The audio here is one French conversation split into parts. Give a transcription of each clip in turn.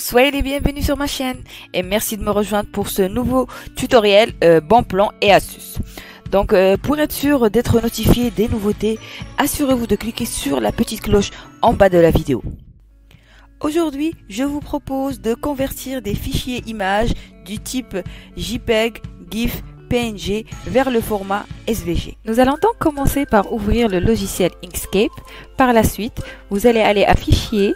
soyez les bienvenus sur ma chaîne et merci de me rejoindre pour ce nouveau tutoriel bon plan et astuces. Donc pour être sûr d'être notifié des nouveautés, assurez-vous de cliquer sur la petite cloche en bas de la vidéo. Aujourd'hui, je vous propose de convertir des fichiers images du type JPEG, GIF, PNG vers le format SVG. Nous allons donc commencer par ouvrir le logiciel Inkscape. Par la suite, vous allez aller à Fichier,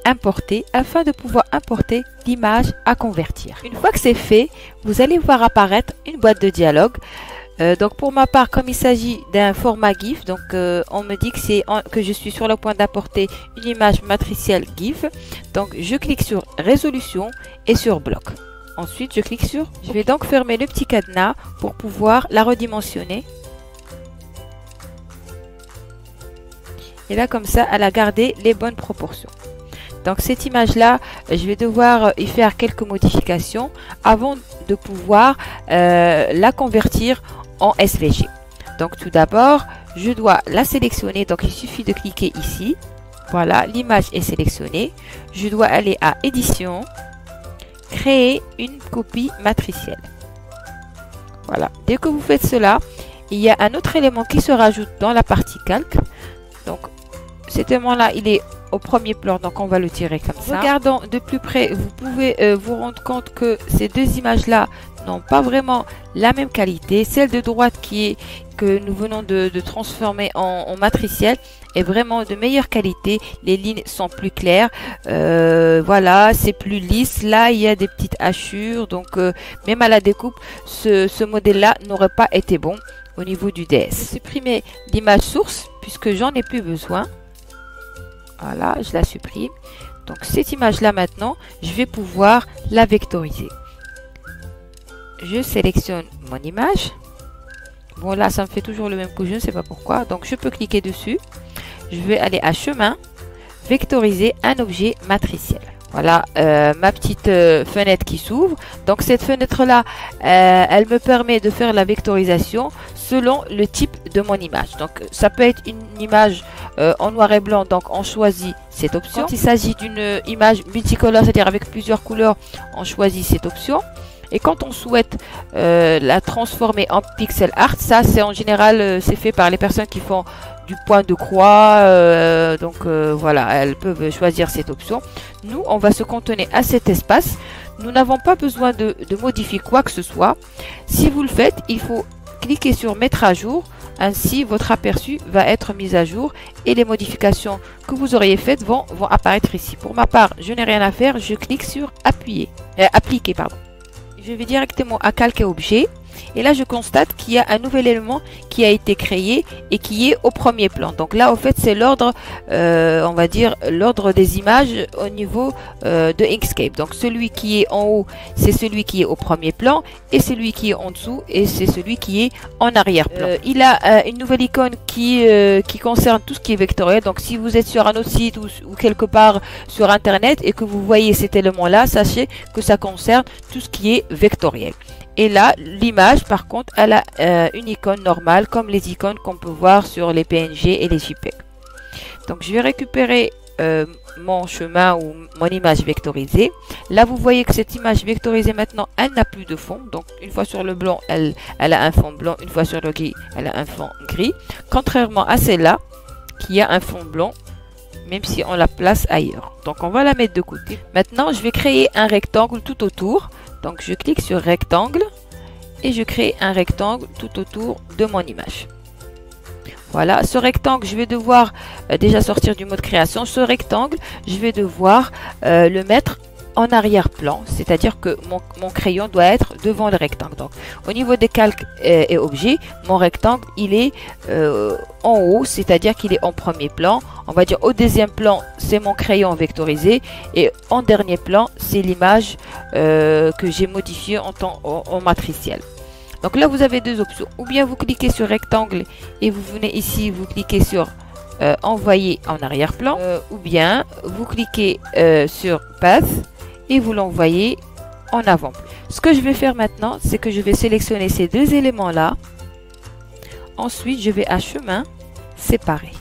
Importer, afin de pouvoir importer l'image à convertir. Une fois que c'est fait, vous allez voir apparaître une boîte de dialogue. Donc pour ma part, comme il s'agit d'un format GIF, donc on me dit que je suis sur le point d'apporter une image matricielle GIF. Donc je clique sur Résolution et sur Bloc. Ensuite, je clique sur... Je vais donc fermer le petit cadenas pour pouvoir la redimensionner. Et là, comme ça, elle a gardé les bonnes proportions. Donc cette image-là, je vais devoir y faire quelques modifications avant de pouvoir la convertir en SVG. Donc tout d'abord, je dois la sélectionner. Donc il suffit de cliquer ici. Voilà, l'image est sélectionnée. Je dois aller à Édition, créer une copie matricielle. Voilà, dès que vous faites cela, il y a un autre élément qui se rajoute dans la partie calque. Donc cet élément-là, il est au premier plan, donc on va le tirer comme ça. Regardant de plus près, vous pouvez vous rendre compte que ces deux images-là n'ont pas vraiment la même qualité. Celle de droite que nous venons de transformer en matricielle est vraiment de meilleure qualité. Les lignes sont plus claires. Voilà, c'est plus lisse. Là, il y a des petites hachures. Donc, même à la découpe, ce modèle-là n'aurait pas été bon au niveau du DS. Je vais supprimer l'image source puisque j'en ai plus besoin. Voilà, je la supprime. Donc cette image-là maintenant, je vais pouvoir la vectoriser. Je sélectionne mon image. Bon là, ça me fait toujours le même coup, je ne sais pas pourquoi. Donc je peux cliquer dessus. Je vais aller à Chemin, vectoriser un objet matriciel. Voilà ma petite fenêtre qui s'ouvre. Donc cette fenêtre-là, elle me permet de faire la vectorisation selon le type de mon image. Donc ça peut être une image en noir et blanc, donc on choisit cette option. Quand il s'agit d'une image multicolore, c'est-à-dire avec plusieurs couleurs, on choisit cette option. Et quand on souhaite la transformer en pixel art, ça c'est en général c'est fait par les personnes qui font du point de croix. Voilà, elles peuvent choisir cette option. Nous, on va se cantonner à cet espace. Nous n'avons pas besoin de modifier quoi que ce soit. Si vous le faites, il faut cliquer sur mettre à jour. Ainsi, votre aperçu va être mis à jour et les modifications que vous auriez faites vont apparaître ici. Pour ma part, je n'ai rien à faire. Je clique sur appliquer. Je vais directement à calque et objet. Et là, je constate qu'il y a un nouvel élément qui a été créé et qui est au premier plan. Donc là, au fait, c'est l'ordre, on va dire, l'ordre des images au niveau de Inkscape. Donc celui qui est en haut, c'est celui qui est au premier plan. Et celui qui est en dessous, et c'est celui qui est en arrière-plan. Il a une nouvelle icône qui concerne tout ce qui est vectoriel. Donc si vous êtes sur un autre site ou quelque part sur Internet et que vous voyez cet élément-là, sachez que ça concerne tout ce qui est vectoriel. Et là, l'image, par contre, elle a une icône normale, comme les icônes qu'on peut voir sur les PNG et les JPEG. Donc, je vais récupérer mon chemin ou mon image vectorisée. Là, vous voyez que cette image vectorisée, maintenant, elle n'a plus de fond. Donc, une fois sur le blanc, elle a un fond blanc. Une fois sur le gris, elle a un fond gris. Contrairement à celle-là, qui a un fond blanc, même si on la place ailleurs. Donc, on va la mettre de côté. Maintenant, je vais créer un rectangle tout autour. Donc, je clique sur rectangle et je crée un rectangle tout autour de mon image. Voilà, ce rectangle, je vais devoir déjà sortir du mode création. Ce rectangle, je vais devoir le mettre en arrière-plan, c'est-à-dire que mon crayon doit être devant le rectangle. Donc, au niveau des calques et objets, mon rectangle, il est en haut, c'est-à-dire qu'il est en premier plan. On va dire au deuxième plan, c'est mon crayon vectorisé. Et en dernier plan, c'est l'image que j'ai modifiée en matriciel. Donc là, vous avez deux options. Ou bien vous cliquez sur rectangle et vous venez ici, vous cliquez sur envoyer en arrière-plan. Ou bien vous cliquez sur path et vous l'envoyez en avant. Ce que je vais faire maintenant, c'est que je vais sélectionner ces deux éléments-là. Ensuite, je vais à chemin, séparer.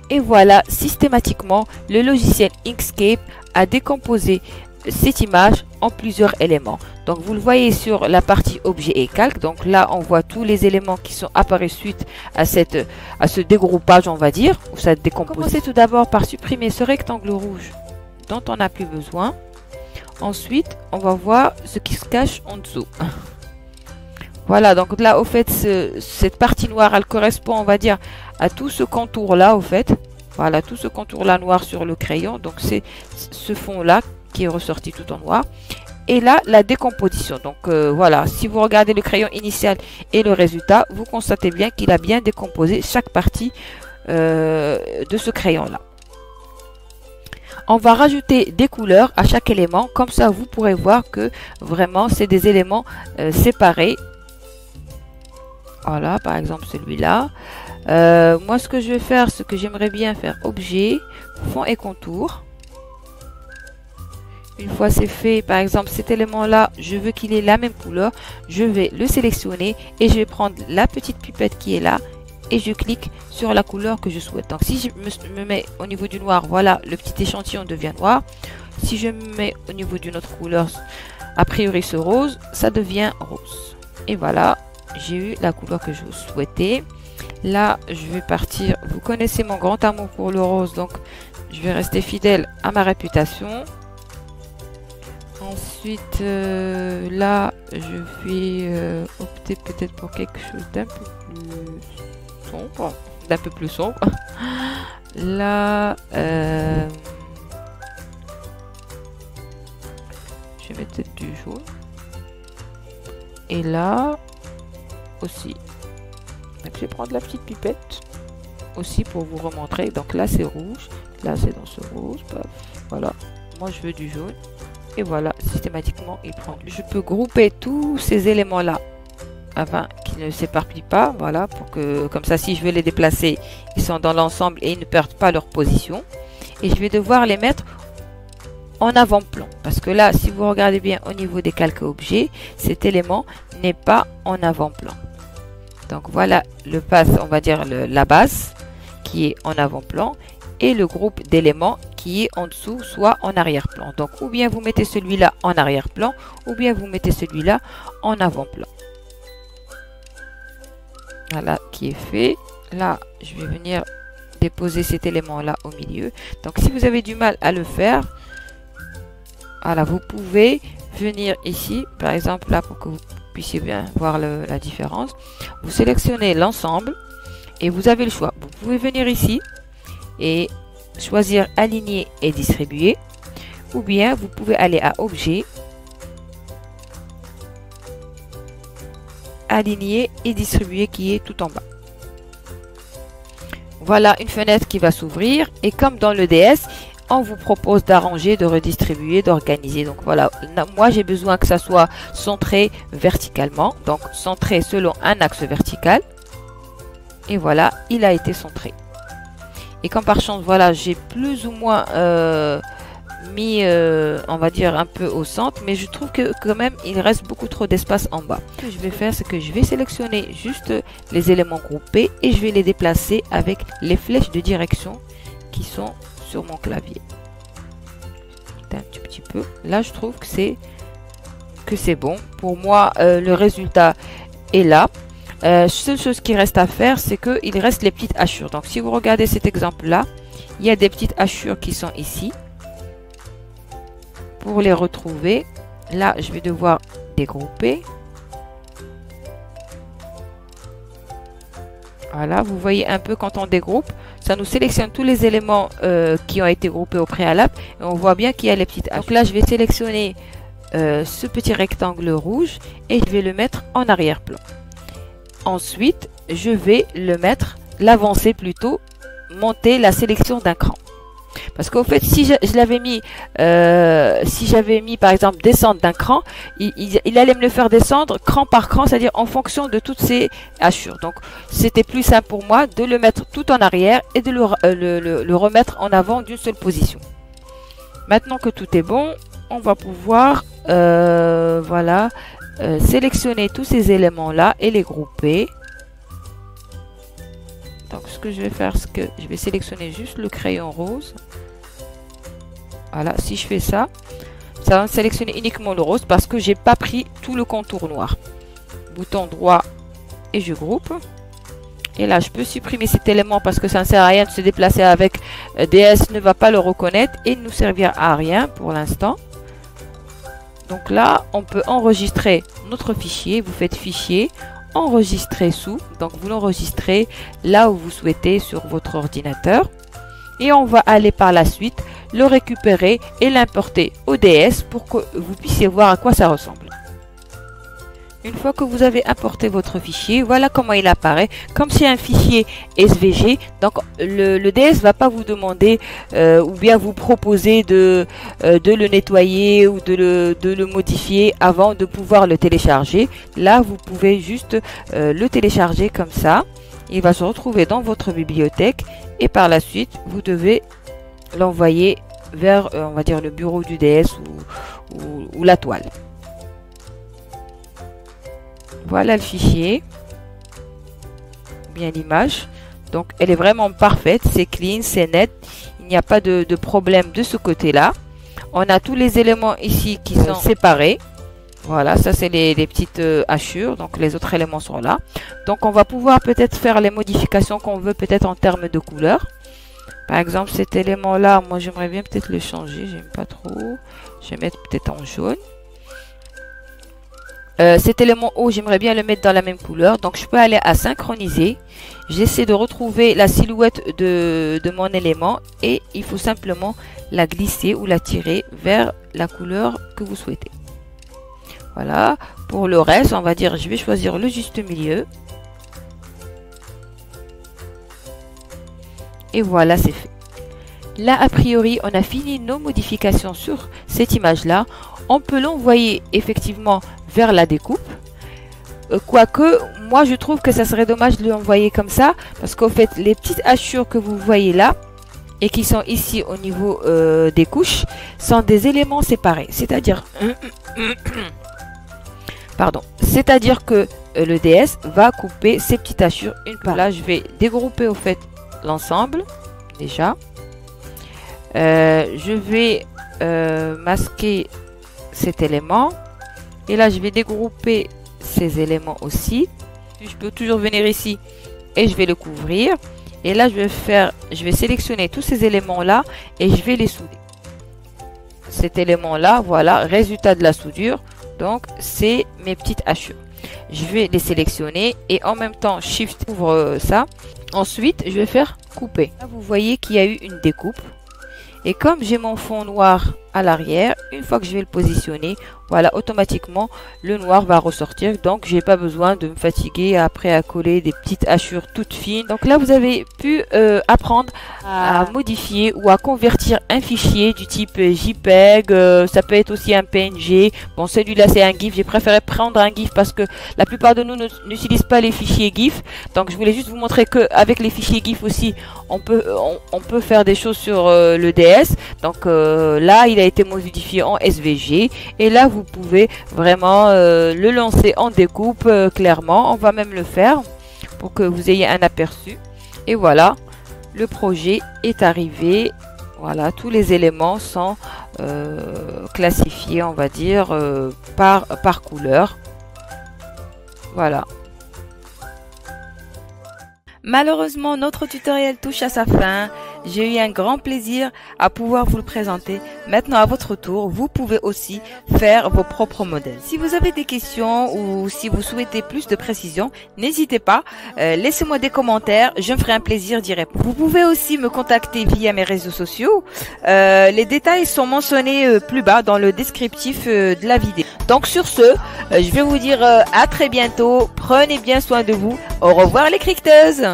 Et voilà, systématiquement, le logiciel Inkscape à décomposer cette image en plusieurs éléments. Donc vous le voyez sur la partie objet et calque. Donc là on voit tous les éléments qui sont apparus suite à ce dégroupage, on va dire, ou cette décomposition. Commencez tout d'abord par supprimer ce rectangle rouge dont on n'a plus besoin. Ensuite on va voir ce qui se cache en dessous. Voilà, donc là au fait cette partie noire elle correspond, on va dire, à tout ce contour là au fait. Voilà, tout ce contour là noir sur le crayon. Donc c'est ce fond là qui est ressorti tout en noir. Et là, la décomposition. Donc voilà, si vous regardez le crayon initial et le résultat, vous constatez bien qu'il a bien décomposé chaque partie de ce crayon-là. On va rajouter des couleurs à chaque élément. Comme ça, vous pourrez voir que vraiment, c'est des éléments séparés. Voilà, par exemple celui-là. Moi, ce que je vais faire, ce que j'aimerais bien faire, objet, fond et contour. Une fois c'est fait, par exemple cet élément là, je veux qu'il ait la même couleur, je vais le sélectionner et je vais prendre la petite pipette qui est là et je clique sur la couleur que je souhaite. Donc si je me mets au niveau du noir, voilà, le petit échantillon devient noir. Si je me mets au niveau d'une autre couleur, a priori ce rose, ça devient rose. Et voilà, j'ai eu la couleur que je souhaitais. Là je vais partir, vous connaissez mon grand amour pour le rose, donc je vais rester fidèle à ma réputation. Ensuite, là, je vais opter peut-être pour quelque chose d'un peu plus sombre. D'un peu plus sombre. Là, je vais mettre peut-être du jaune. Et là, aussi. Donc, je vais prendre la petite pipette aussi pour vous remontrer. Donc là, c'est rouge. Là, c'est dans ce rose. Paf. Voilà. Moi, je veux du jaune. Et voilà, systématiquement, il prend. Je peux grouper tous ces éléments-là afin qu'ils ne s'éparpillent pas. Voilà, pour que, comme ça, si je veux les déplacer, ils sont dans l'ensemble et ils ne perdent pas leur position. Et je vais devoir les mettre en avant-plan. Parce que là, si vous regardez bien au niveau des calques objets, cet élément n'est pas en avant-plan. Donc voilà le path, on va dire la base qui est en avant-plan. Et le groupe d'éléments qui est en dessous, soit en arrière-plan. Donc, ou bien vous mettez celui-là en arrière-plan, ou bien vous mettez celui-là en avant-plan. Voilà, qui est fait. Là, je vais venir déposer cet élément-là au milieu. Donc, si vous avez du mal à le faire, voilà, vous pouvez venir ici, par exemple, là, pour que vous puissiez bien voir la différence. Vous sélectionnez l'ensemble et vous avez le choix. Vous pouvez venir ici et choisir aligner et distribuer, ou bien vous pouvez aller à objet, aligner et distribuer qui est tout en bas. Voilà une fenêtre qui va s'ouvrir et comme dans le DS, on vous propose d'arranger, de redistribuer, d'organiser. Donc voilà, moi j'ai besoin que ça soit centré verticalement, donc centré selon un axe vertical. Et voilà, il a été centré. Et comme par chance, voilà, j'ai plus ou moins mis, on va dire, un peu au centre. Mais je trouve que quand même, il reste beaucoup trop d'espace en bas. Ce que je vais faire, c'est que je vais sélectionner juste les éléments groupés. Et je vais les déplacer avec les flèches de direction qui sont sur mon clavier. Un tout petit peu. Là, je trouve que c'est bon. Pour moi, le résultat est là. Seule chose qui reste à faire, c'est qu'il reste les petites hachures. Donc, si vous regardez cet exemple-là, il y a des petites hachures qui sont ici. Pour les retrouver, là, je vais devoir dégrouper. Voilà, vous voyez un peu quand on dégroupe, ça nous sélectionne tous les éléments qui ont été groupés au préalable. Et on voit bien qu'il y a les petites hachures. Donc là, je vais sélectionner ce petit rectangle rouge et je vais le mettre en arrière-plan. Ensuite, je vais l'avancer plutôt, monter la sélection d'un cran. Parce qu'au fait, si je l'avais mis, si j'avais mis par exemple descendre d'un cran, il allait me le faire descendre cran par cran, c'est-à-dire en fonction de toutes ces hachures. Donc, c'était plus simple pour moi de le mettre tout en arrière et de le remettre en avant d'une seule position. Maintenant que tout est bon, on va pouvoir, voilà, sélectionner tous ces éléments-là et les grouper. Donc, ce que je vais faire, c'est que je vais sélectionner juste le crayon rose. Voilà, si je fais ça, ça va me sélectionner uniquement le rose parce que j'ai pas pris tout le contour noir. Bouton droit et je groupe. Et là, je peux supprimer cet élément parce que ça ne sert à rien de se déplacer avec. DS ne va pas le reconnaître et ne nous servir à rien pour l'instant. Donc là, on peut enregistrer notre fichier. Vous faites fichier, enregistrer sous. Donc vous l'enregistrez là où vous souhaitez sur votre ordinateur. Et on va aller par la suite le récupérer et l'importer au DS pour que vous puissiez voir à quoi ça ressemble. Une fois que vous avez importé votre fichier, voilà comment il apparaît. Comme c'est un fichier SVG, donc le DS va pas vous demander ou bien vous proposer de le nettoyer ou de le modifier avant de pouvoir le télécharger. Là, vous pouvez juste le télécharger comme ça. Il va se retrouver dans votre bibliothèque et par la suite, vous devez l'envoyer vers, on va dire, le bureau du DS ou la toile. Voilà le fichier, bien l'image. Donc elle est vraiment parfaite, c'est clean, c'est net, il n'y a pas de problème de ce côté-là. On a tous les éléments ici qui sont séparés. Voilà, ça c'est les petites hachures, donc les autres éléments sont là. Donc on va pouvoir peut-être faire les modifications qu'on veut peut-être en termes de couleur. Par exemple cet élément-là, moi j'aimerais bien peut-être le changer, j'aime pas trop. Je vais mettre peut-être en jaune. Cet élément haut, j'aimerais bien le mettre dans la même couleur. Donc, je peux aller à synchroniser. J'essaie de retrouver la silhouette de mon élément. Et il faut simplement la glisser ou la tirer vers la couleur que vous souhaitez. Voilà. Pour le reste, on va dire, je vais choisir le juste milieu. Et voilà, c'est fait. Là, a priori, on a fini nos modifications sur cette image-là. On peut l'envoyer effectivement vers la découpe. Quoique, moi je trouve que ça serait dommage de l'envoyer comme ça. Parce qu'en fait, les petites hachures que vous voyez là, et qui sont ici au niveau des couches, sont des éléments séparés. C'est-à-dire... Pardon. C'est-à-dire que le DS va couper ces petites hachures une par là. Je vais dégrouper au fait l'ensemble, déjà. Je vais masquer cet élément et là je vais dégrouper ces éléments aussi. Je peux toujours venir ici et je vais le couvrir et là je vais sélectionner tous ces éléments là et je vais les souder. Cet élément là, voilà, résultat de la soudure, donc c'est mes petites hachures. Je vais les sélectionner et en même temps Shift ouvre ça. Ensuite je vais faire couper. Là, vous voyez qu'il y a eu une découpe. Et comme j'ai mon fond noir à l'arrière, une fois que je vais le positionner, voilà, automatiquement, le noir va ressortir. Donc, j'ai pas besoin de me fatiguer après à coller des petites hachures toutes fines. Donc là, vous avez pu apprendre à modifier ou à convertir un fichier du type JPEG. Ça peut être aussi un PNG. Bon, celui-là, c'est un GIF. J'ai préféré prendre un GIF parce que la plupart de nous n'utilisent pas les fichiers GIF. Donc, je voulais juste vous montrer qu'avec les fichiers GIF aussi, on peut faire des choses sur le DS. Donc là, il a été modifié en SVG. Et là, vous pouvez vraiment le lancer en découpe clairement. On va même le faire pour que vous ayez un aperçu. Et voilà, le projet est arrivé. Voilà, tous les éléments sont classifiés, on va dire, par couleur. Voilà. Malheureusement, notre tutoriel touche à sa fin. J'ai eu un grand plaisir à pouvoir vous le présenter. Maintenant, à votre tour, vous pouvez aussi faire vos propres modèles. Si vous avez des questions ou si vous souhaitez plus de précision, n'hésitez pas. Laissez-moi des commentaires. Je me ferai un plaisir d'y répondre. Vous pouvez aussi me contacter via mes réseaux sociaux. Les détails sont mentionnés plus bas dans le descriptif de la vidéo. Donc sur ce, je vais vous dire à très bientôt. Prenez bien soin de vous. Au revoir les criqueteuses.